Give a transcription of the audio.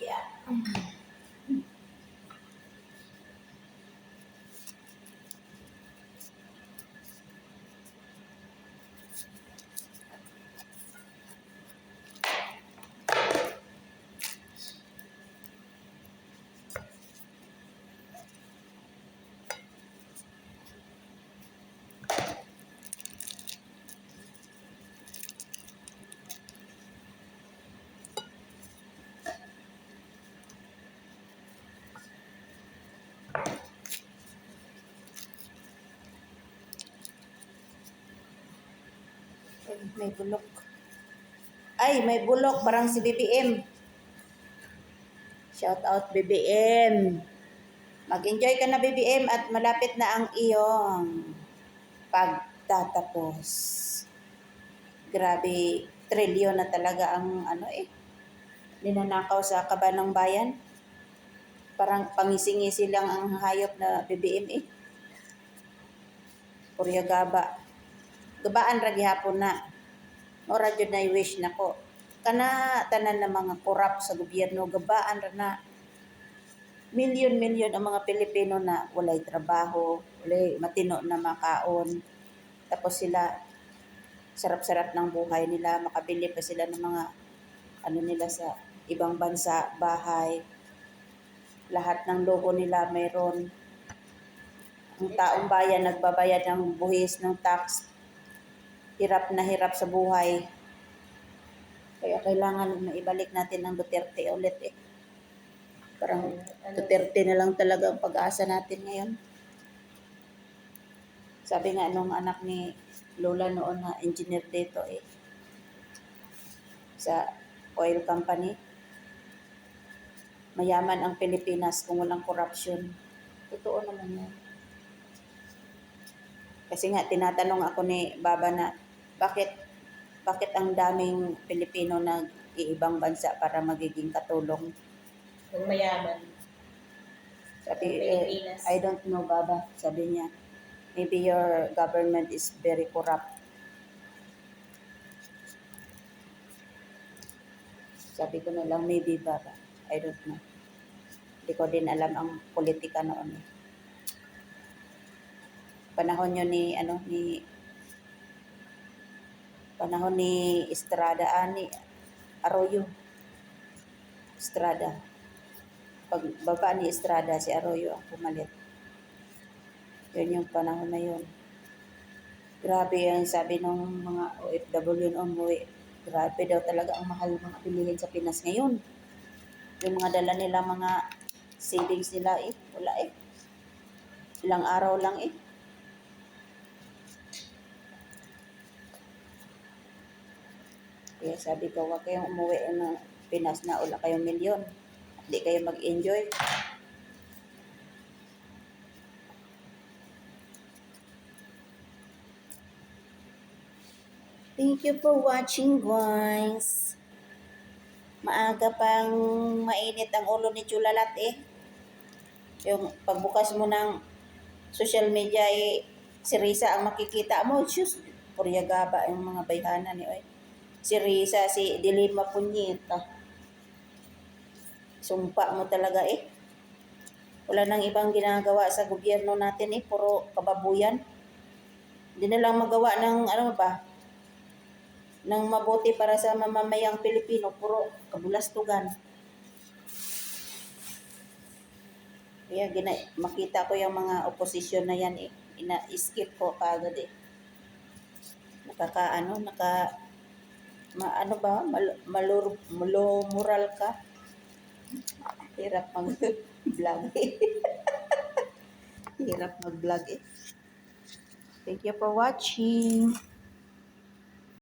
Yeah. May bulok. Ay, may bulok. Parang si BBM. Shout out BBM. Mag-enjoy ka na BBM at malapit na ang iyong pagtatapos. Grabe, trilyon na talaga ang ninanakaw sa kaban ng bayan. Parang pangisi-ngisi lang ang hayop na BBM eh. Purya gaba. Gabaan ra gihapon na. Ora jud na wish nako. Kana tanan na mga korap sa gobyerno gabaan ra na. Milyon-milyon ang mga Pilipino na walay trabaho, walay matino na makaon. Tapos sila sarap-sarap ng buhay nila, makabili pa sila ng mga nila sa ibang bansa, bahay. Lahat ng logo nila mayroon. Ang taong bayan nagbabayad ng buhis, ng tax. Hirap na hirap sa buhay. Kaya kailangan maibalik natin ang Duterte ulit eh. Parang Duterte na lang talaga ang pag-asa natin ngayon. Sabi nga nung anak ni Lola noon na engineer dito eh. Sa oil company. Mayaman ang Pilipinas kung walang corruption. Totoo naman yan. Kasi nga tinatanong ako ni Baba na bakit ang daming Pilipino nag-iibang bansa para magiging katulong? Kung mayaman. Sabi, I don't know, Baba. Sabi niya, maybe your government is very corrupt. Sabi ko na lang, maybe, Baba. I don't know. Hindi ko din alam ang politika noon. Panahon yun panahon ni Estrada, ni Arroyo. Estrada. Pagbaba ni Estrada, si Arroyo ang pumalit. Yun yung panahon na yun. Grabe ang sabi ng mga OFW noon, grabe daw talaga ang mahal mga bilihin sa Pinas ngayon. Yung mga dala nila, mga savings nila wala eh. Ilang araw lang eh. Kaya sabi ko, huwag kayong umuwi ng Pinas na wala kayong milyon. Hindi kayo mag-enjoy. Thank you for watching, guys. Maaga pang mainit ang ulo ni Chulalat eh. Yung pagbukas mo ng social media si Risa ang makikita mo. Diyos, purya gaba yung mga bayhanan ni oy. Si Risa, si Dilima Punyeta. Sumpa mo talaga eh. Wala nang ibang ginagawa sa gobyerno natin eh. Puro kababuyan. Hindi na lang magawa ng ng mabuti para sa mamamayang Pilipino. Puro kabulastugan. Kaya makita ko yung mga oposisyon na yan eh. Ina-skip ko kagad eh. Malumural ka. Hirap mag-vlog eh. Hirap mag-vlog eh. Thank you for watching.